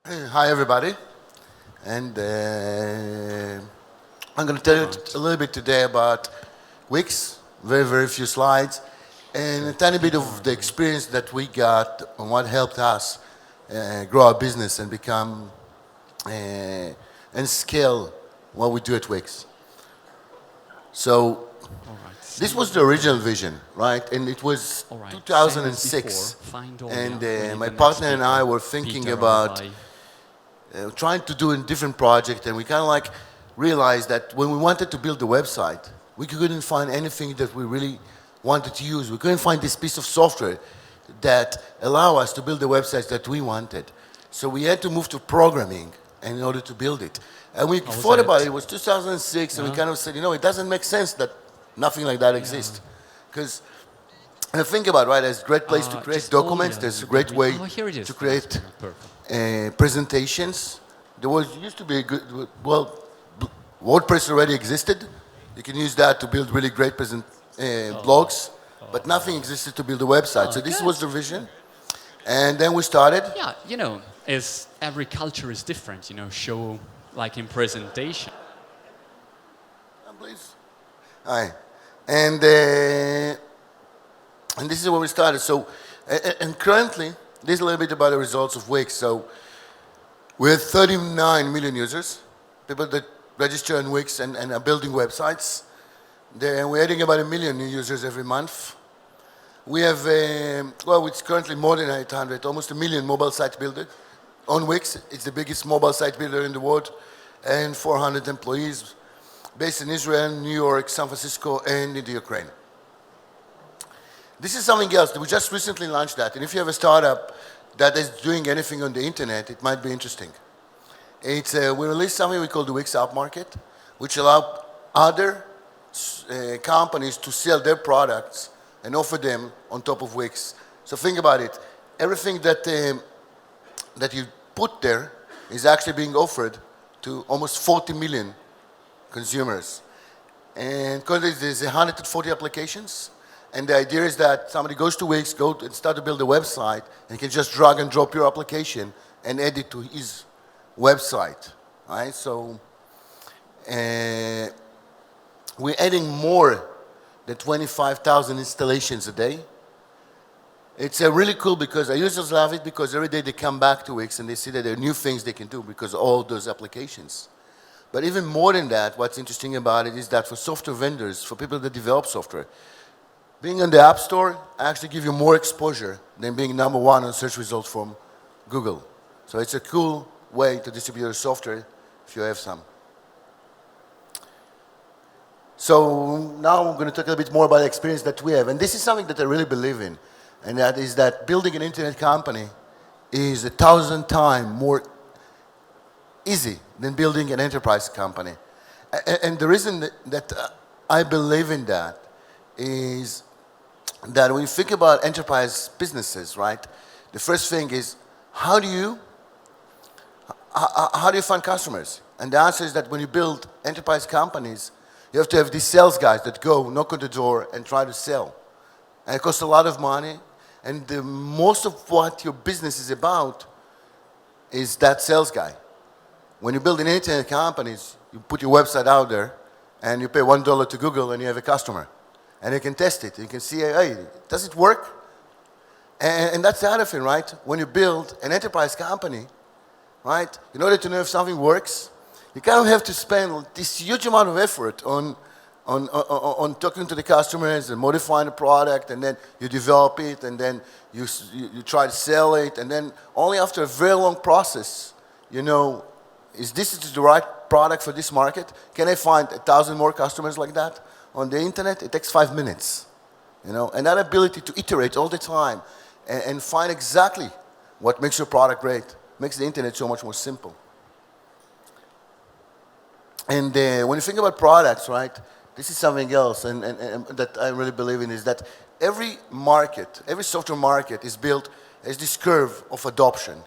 Hi, everybody. And I'm going to tell you a little bit today about WIX, very few slides, and a tiny bit of the experience that we got and what helped us grow our business and become and scale what we do at WIX. So this was the original vision, right? And it was 2006. And my partner and I were thinking about trying to do a different project, and we kind of like realized that when we wanted to build a website, we couldn't find anything that we really wanted to use. We couldn't find this piece of software that allow us to build the websites that we wanted. So we had to move to programming in order to build it. And we thought about it. It was 2006, and we kind of said, it doesn't make sense that nothing like that exists. Because think about it, right? There's a great place to create documents. There's a great way to create presentations. There used to be a good, WordPress already existed. You can use that to build really great blogs, but nothing existed to build a website. So this was the vision. And then we started. Yeah, as every culture is different, show like in presentation. Please. Hi. And this is where we started. So, and currently, this is a little bit about the results of WIX. So, we have 39 million users, people that register on WIX and are building websites. We're adding about 1 million new users every month. We have, it's currently more than 800, almost 1 million mobile site builders on WIX. It's the biggest mobile site builder in the world, and 400 employees based in Israel, New York, San Francisco, and in the Ukraine. This is something else. We just recently launched that, and if you have a startup that is doing anything on the internet, it might be interesting. We released something we call the WIX App Market, which allow other companies to sell their products and offer them on top of WIX. So think about it. Everything that you put there is actually being offered to almost 40 million consumers. And currently there's 140 applications. And the idea is that somebody goes to WIX, go and start to build a website, and can just drag and drop your application and add it to his website. Right? So we're adding more than 25,000 installations a day. It's really cool because our users love it because every day they come back to WIX and they see that there are new things they can do because of all those applications. But even more than that, what's interesting about it is that for software vendors, for people that develop software, being on the App Store actually gives you more exposure than being number one on search results from Google. So it's a cool way to distribute your software if you have some. So now I'm going to talk a little bit more about the experience that we have. And this is something that I really believe in. And that is that building an internet company is 1,000 times more easy than building an enterprise company. And the reason that I believe in that is that when you think about enterprise businesses, right, the first thing is how do you find customers? And the answer is that when you build enterprise companies, you have to have these sales guys that go knock on the door and try to sell. And it costs a lot of money. And most of what your business is about is that sales guy. When you build an internet company, you put your website out there and you pay $1 to Google and you have a customer. And you can test it. You can see, hey, does it work? And that's the other thing, right? When you build an enterprise company, right, in order to know if something works, you kind of have to spend this huge amount of effort on talking to the customers and modifying the product, and then you develop it, and then you try to sell it, and then only after a very long process, is this the right product for this market? Can I find 1,000 more customers like that on the internet? It takes 5 minutes, and that ability to iterate all the time and find exactly what makes your product great makes the internet so much more simple. And when you think about products, right, this is something else and that I really believe in is that every software market is built as this curve of adoption.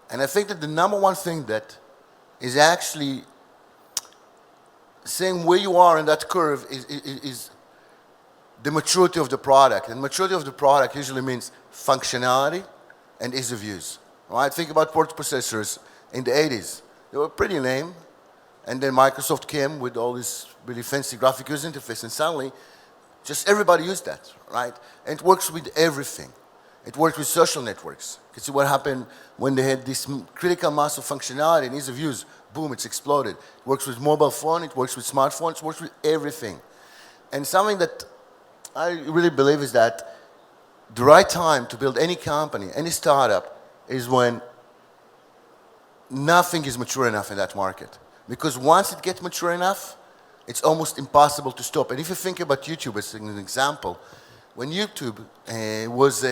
And I think that the number one thing that is actually saying where you are in that curve is the maturity of the product. And maturity of the product usually means functionality and ease of use. right? Think about word processors in the 80s. They were pretty lame. And then Microsoft came with all this really fancy graphic user interface, and suddenly, just everybody used that, right? And it works with everything. It works with social networks. You can see what happened when they had this critical mass of functionality and ease of use. Boom, it's exploded. It works with mobile phone, it works with smartphones, it works with everything. And something that I really believe is that the right time to build any company, any startup, is when nothing is mature enough in that market. Because once it gets mature enough, it's almost impossible to stop. And if you think about YouTube as an example, when YouTube was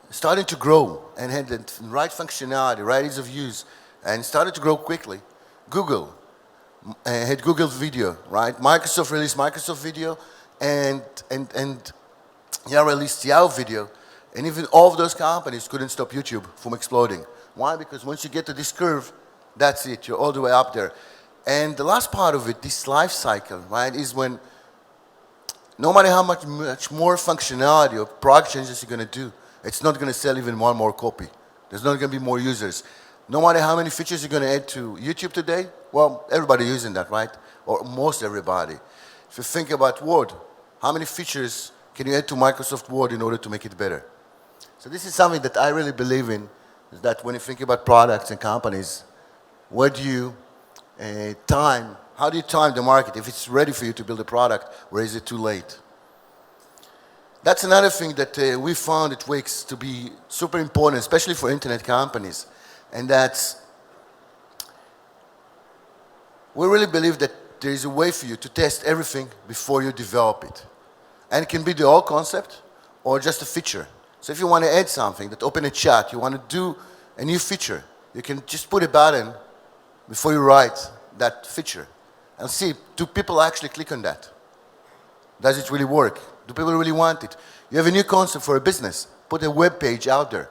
starting to grow and had the right functionality, right ease of use, and started to grow quickly, Google had Google Video, right? Microsoft released Microsoft Video, and Yahoo released Yahoo Video, and even all of those companies couldn't stop YouTube from exploding. Why? Because once you get to this curve, that's it, you're all the way up there. And the last part of it, this life cycle, right, is when no matter how much more functionality or product changes you're going to do, it's not going to sell even one more copy. There's not going to be more users. No matter how many features you're going to add to YouTube today, well, everybody's using that, right? Or most everybody. If you think about Word, how many features can you add to Microsoft Word in order to make it better? So this is something that I really believe in, is that when you think about products and companies, where do you how do you time the market? If it's ready for you to build a product, or is it too late? That's another thing that we found at WIX to be super important, especially for internet companies. And that's, we really believe that there is a way for you to test everything before you develop it. And it can be the whole concept or just a feature. So if you want to add something, that open a chat, you want to do a new feature, you can just put a button before you write that feature and see, do people actually click on that? Does it really work? Do people really want it? You have a new concept for a business, put a web page out there,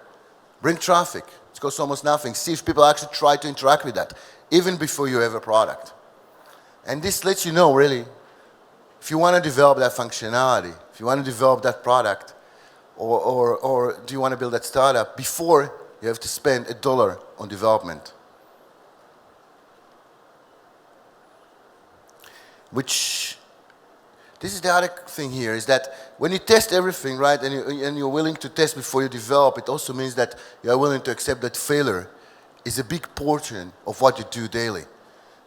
bring traffic, it costs almost nothing, see if people actually try to interact with that, even before you have a product. And this lets you know, really, if you want to develop that functionality, if you want to develop that product, or do you want to build that startup, before you have to spend $1 on development. Which, this is the other thing here, is that when you test everything, right, and you're willing to test before you develop, it also means that you're willing to accept that failure is a big portion of what you do daily.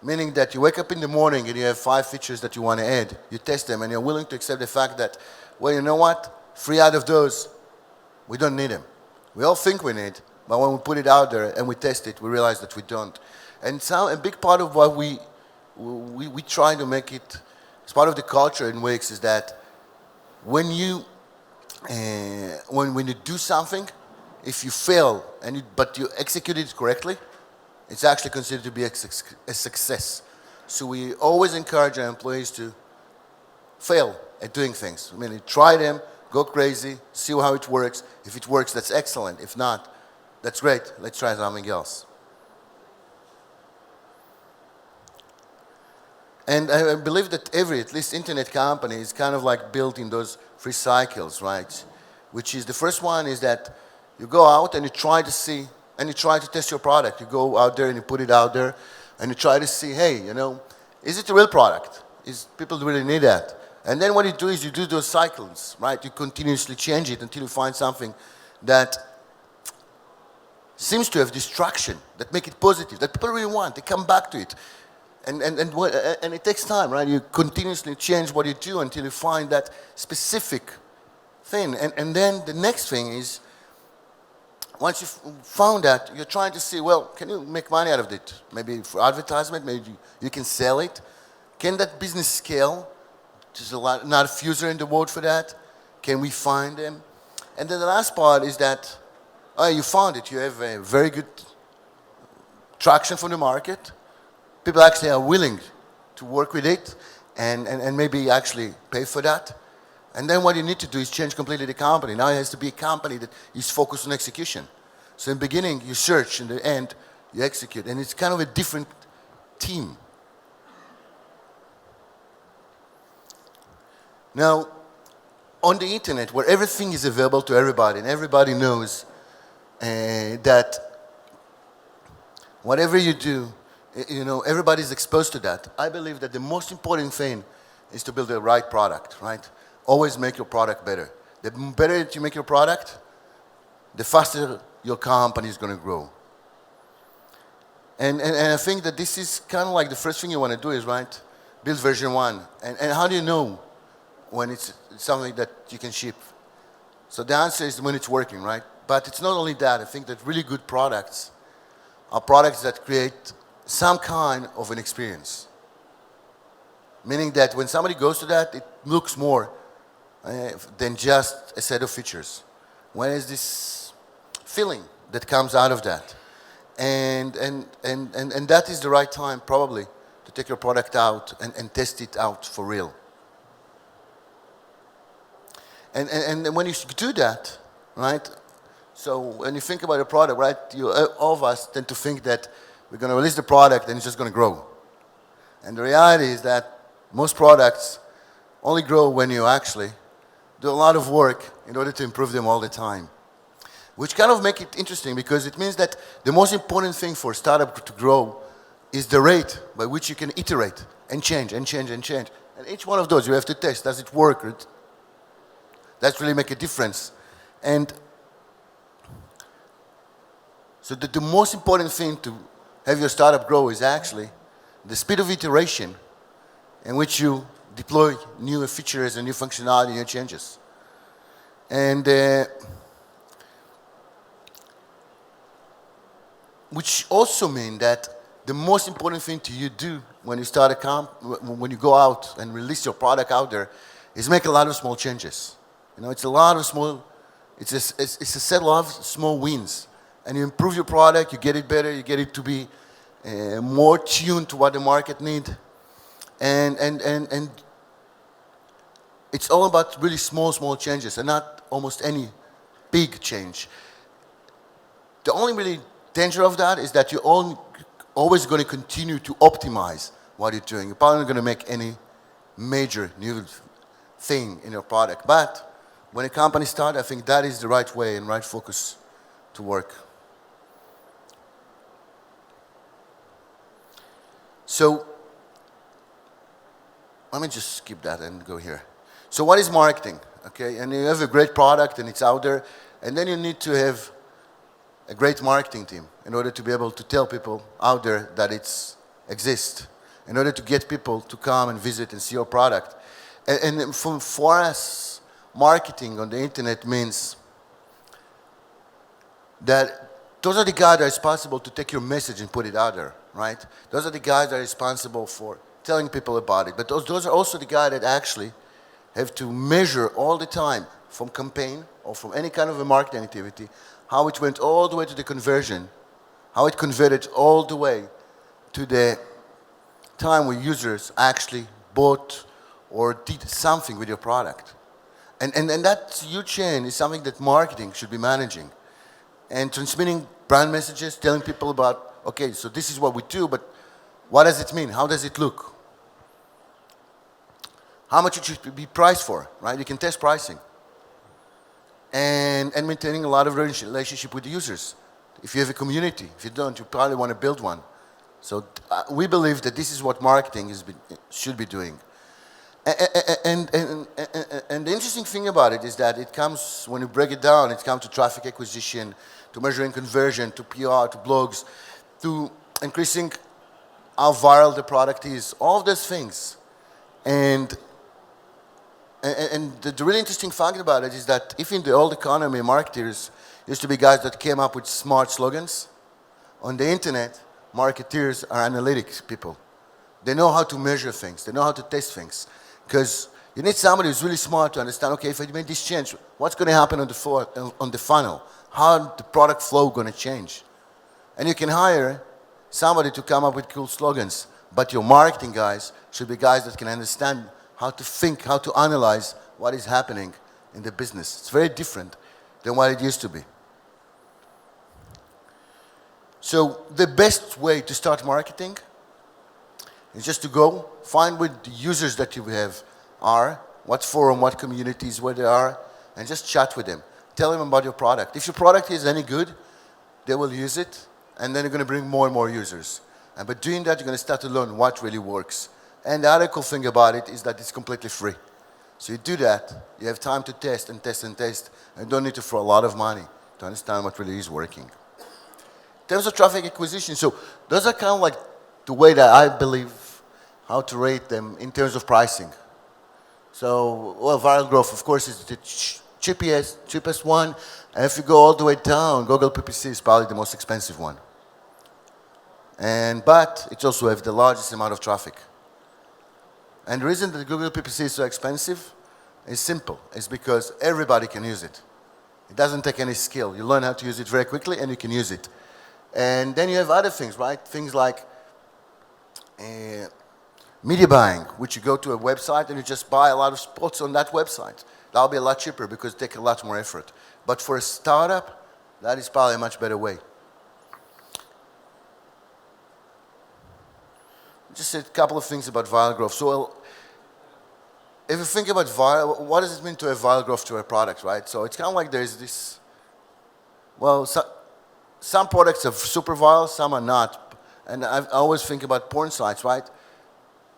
Meaning that you wake up in the morning and you have 5 features that you want to add, you test them, and you're willing to accept the fact that, well, you know what, 3 out of those, we don't need them. We all think we need, but when we put it out there and we test it, we realize that we don't. And so a big part of what we try to make it, as part of the culture in WIX, is that when you do something, if you fail but you execute it correctly, it's actually considered to be a success. So we always encourage our employees to fail at doing things. I mean, try them, go crazy, see how it works. If it works, that's excellent. If not, that's great. Let's try something else. And I believe that at least internet company, is kind of like built in those 3 cycles, right? Which is, the first one is that you go out and you try to see, and you try to test your product. You go out there and you put it out there, and you try to see, hey, you know, is it a real product? Is people really need that? And then what you do is you do those cycles, right? You continuously change it until you find something that seems to have this traction, that make it positive, that people really want. They come back to it. And it takes time, right? You continuously change what you do until you find that specific thing. And then the next thing is, once you've found that, you're trying to see, well, can you make money out of it? Maybe for advertisement, maybe you can sell it. Can that business scale? There's not a user in the world for that. Can we find them? And then the last part is that, oh, you found it. You have a very good traction from the market. People actually are willing to work with it and maybe actually pay for that. And then what you need to do is change completely the company. Now it has to be a company that is focused on execution. So in the beginning, you search. In the end, you execute. And it's kind of a different team. Now, on the internet, where everything is available to everybody and everybody knows, that whatever you do, everybody's exposed to that. I believe that the most important thing is to build the right product, right? Always make your product better. The better that you make your product, the faster your company is going to grow. And I think that this is kind of like the first thing you want to do is, right, build version 1. And how do you know when it's something that you can ship? So the answer is when it's working, right? But it's not only that. I think that really good products are products that create some kind of an experience. Meaning that when somebody goes to that, it looks more than just a set of features. When is this feeling that comes out of that? And that is the right time, probably, to take your product out and test it out for real. And when you do that, right, so when you think about a product, right, all of us tend to think that we're going to release the product and it's just going to grow. And the reality is that most products only grow when you actually do a lot of work in order to improve them all the time. Which kind of make it interesting because it means that the most important thing for a startup to grow is the rate by which you can iterate and change and change and change. And each one of those you have to test. Does it work? That really make a difference. And so the most important thing to have your startup grow is actually the speed of iteration in which you deploy new features and new functionality, new changes. And which also means that the most important thing to you do when you start when you go out and release your product out there is make a lot of small changes. It's a lot of small, it's a set of small wins. And you improve your product, you get it better, you get it to be more tuned to what the market needs. And it's all about really small changes and not almost any big change. The only really danger of that is that you're always going to continue to optimize what you're doing. You're probably not going to make any major new thing in your product. But when a company starts, I think that is the right way and right focus to work. So let me just skip that and go here. So what is marketing? Okay, and you have a great product and it's out there, and then you need to have a great marketing team in order to be able to tell people out there that it exists, in order to get people to come and visit and see your product. And for us, marketing on the internet means that those are the guys that are responsible to take your message and put it out there, right? Those are the guys that are responsible for telling people about it. But those are also the guys that actually have to measure all the time from campaign or from any kind of a marketing activity how it went all the way to the conversion, how it converted all the way to the time where users actually bought or did something with your product. And that huge chain is something that marketing should be managing. And transmitting brand messages, telling people about, okay, so this is what we do, but what does it mean? How does it look? How much it should be priced for, right? You can test pricing. And maintaining a lot of relationship with the users. If you have a community, if you don't, you probably want to build one. So we believe that this is what marketing should be doing. And the interesting thing about it is that it comes, when you break it down, it comes to traffic acquisition, to measuring conversion, to PR, to blogs, to increasing how viral the product is, all of those things. And the really interesting fact about it is that if in the old economy, marketers used to be guys that came up with smart slogans, on the internet, marketeers are analytics people. They know how to measure things. They know how to test things. Because you need somebody who's really smart to understand, okay, if I make this change, what's going to happen on the funnel? How the product flow going to change? And you can hire somebody to come up with cool slogans. But your marketing guys should be guys that can understand how to think, how to analyze what is happening in the business. It's very different than what it used to be. So the best way to start marketing is just to go, find what the users that you have are, what forum, what communities, where they are, and just chat with them. Tell them about your product. If your product is any good, they will use it, and then you're going to bring more and more users. And by doing that, you're going to start to learn what really works. And the other cool thing about it is that it's completely free. So you do that, you have time to test and test and test, and you don't need to throw a lot of money to understand what really is working. In terms of traffic acquisition, so those are kind of like the way that I believe how to rate them in terms of pricing. So, well, viral growth, of course, is the cheapest one. And if you go all the way down, Google PPC is probably the most expensive one. But it also has the largest amount of traffic. And the reason that Google PPC is so expensive is simple. It's because everybody can use it. It doesn't take any skill. You learn how to use it very quickly and you can use it. And then you have other things, right? Things like media buying, which you go to a website and you just buy a lot of spots on that website. That'll be a lot cheaper because it takes a lot more effort. But for a startup, that is probably a much better way. Just a couple of things about viral growth. So if you think about viral, what does it mean to have viral growth to a product, right? So it's kind of like there's this, well, some products are super viral, some are not. And I always think about porn sites, right?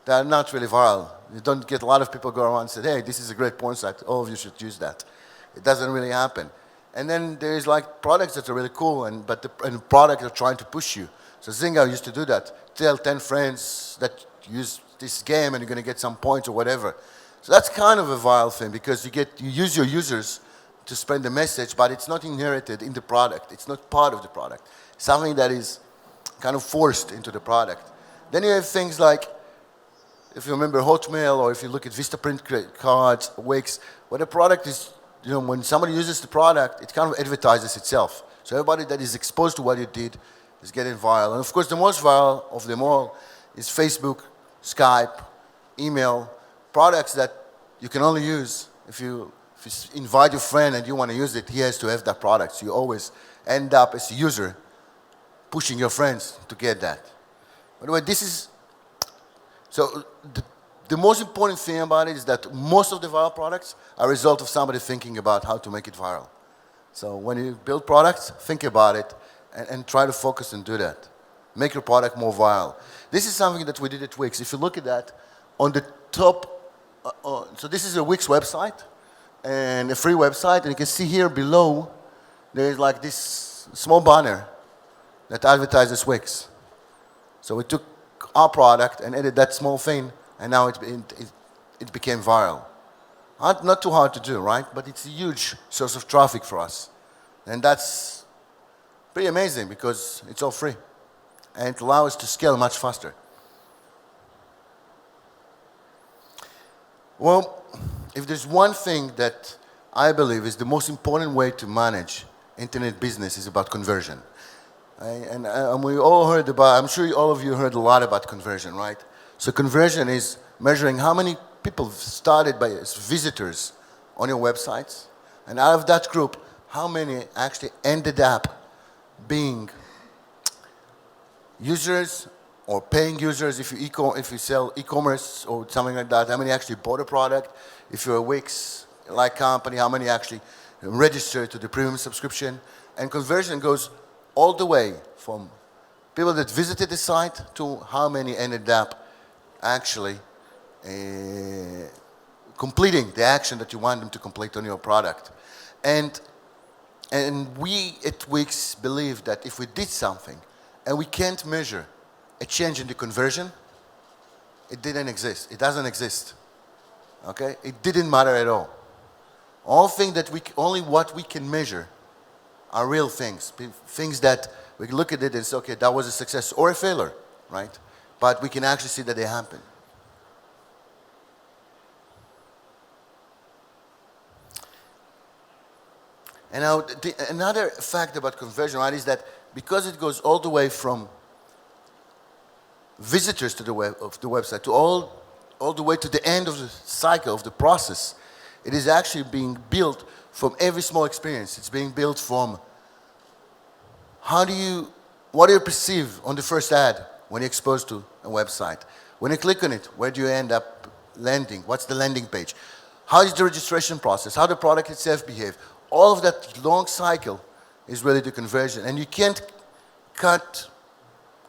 They're not really viral. You don't get a lot of people go around and say, hey, this is a great porn site. All of you should use that. It doesn't really happen. And then there's like products that are really cool, but the product are trying to push you. So Zynga used to do that. Tell 10 friends that use this game and you're going to get some points or whatever. So that's kind of a viral thing because you use your users to spread the message, but it's not inherited in the product. It's not part of the product. Something that is kind of forced into the product. Then you have things like, if you remember Hotmail or if you look at Vistaprint cards, WIX, where the product is, when somebody uses the product, it kind of advertises itself. So everybody that is exposed to what you did is getting viral. And of course, the most viral of them all is Facebook, Skype, email, products that you can only use if you invite your friend and you want to use it, he has to have that product. So you always end up as a user pushing your friends to get that. By the way, the most important thing about it is that most of the viral products are a result of somebody thinking about how to make it viral. So when you build products, think about it and try to focus and do that. Make your product more viral. This is something that we did at WIX. If you look at that, on the top, so this is a WIX website and a free website, and you can see here below, there is like this small banner that advertises WIX. So we took our product and added that small thing, and now it became viral. Not too hard to do, right? But it's a huge source of traffic for us. And that's pretty amazing because it's all free. And it allows us to scale much faster. Well, if there's one thing that I believe is the most important way to manage internet business is about conversion. And we all heard about, I'm sure all of you heard a lot about conversion, right? So conversion is measuring how many people started as visitors on your websites, and out of that group, how many actually ended up being users or paying users if you sell e-commerce or something like that, how many actually bought a product, if you're a Wix-like company, how many actually registered to the premium subscription, and conversion goes all the way from people that visited the site to how many ended up actually completing the action that you want them to complete on your product. And we at WIX believe that if we did something and we can't measure a change in the conversion, it didn't exist. It doesn't exist. Okay? It didn't matter at all. Only what we can measure are real things. Things that we can look at it and say, okay, that was a success or a failure, right? But we can actually see that they happen. And now, another fact about conversion, right, is that because it goes all the way from visitors to the website to all the way to the end of the cycle of the process, it is actually being built from every small experience. It's being built from what do you perceive on the first ad when you're exposed to a website? When you click on it, where do you end up landing? What's the landing page? How is the registration process? How the product itself behave? All of that long cycle is really the conversion. And you can't cut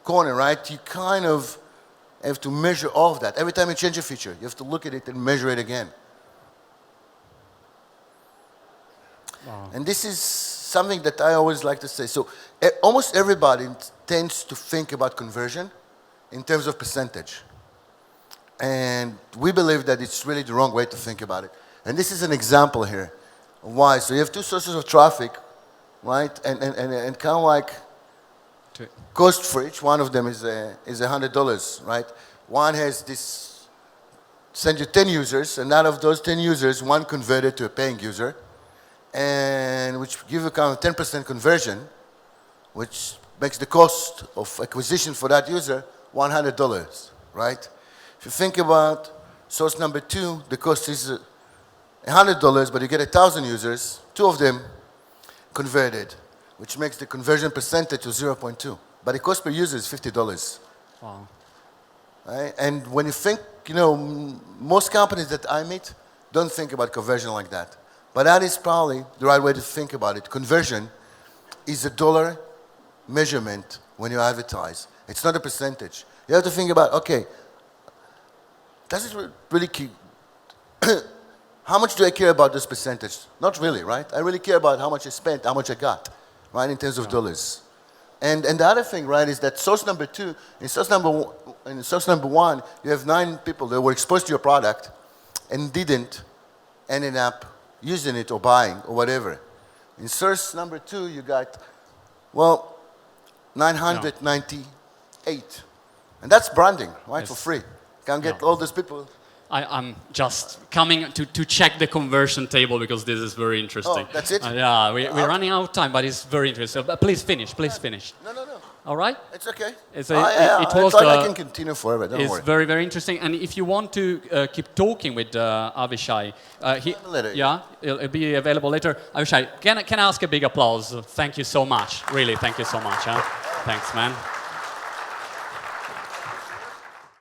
corner, right? You kind of have to measure all of that. Every time you change a feature, you have to look at it and measure it again. Wow. And this is something that I always like to say. So almost everybody tends to think about conversion in terms of percentage. And we believe that it's really the wrong way to think about it. And this is an example here. Why? So you have two sources of traffic, right? And kind of like cost for each one of them is $100, right? One has this, send you 10 users, and out of those 10 users, one converted to a paying user, and which give you kind of 10% conversion, which makes the cost of acquisition for that user $100, right? If you think about source number 2, the cost is $100, but you get 1,000 users, 2 of them converted, which makes the conversion percentage to 0.2. But the cost per user is $50. Wow. Right? And when you think, most companies that I meet don't think about conversion like that. But that is probably the right way to think about it. Conversion is a dollar measurement when you advertise. It's not a percentage. You have to think about, okay, does it really keep... How much do I care about this percentage? Not really, right? I really care about how much I spent, how much I got, right, in terms of dollars. And the other thing, right, is that source number 2, in source number 1, you have 9 people that were exposed to your product and didn't ended up using it or buying or whatever. In source number 2, you got, 998. And that's branding, right, for free. Can't get all those people. I'm just coming to check the conversion table because this is very interesting. Oh, that's it? Yeah, we're running out of time, but it's very interesting. But please finish, finish. No. All right? It's okay. I can continue forever, don't worry. It's very, very interesting. And if you want to keep talking with Avishai, it'll be available later. Avishai, can I ask a big applause? Thank you so much. Really, thank you so much. Huh? Thanks, man.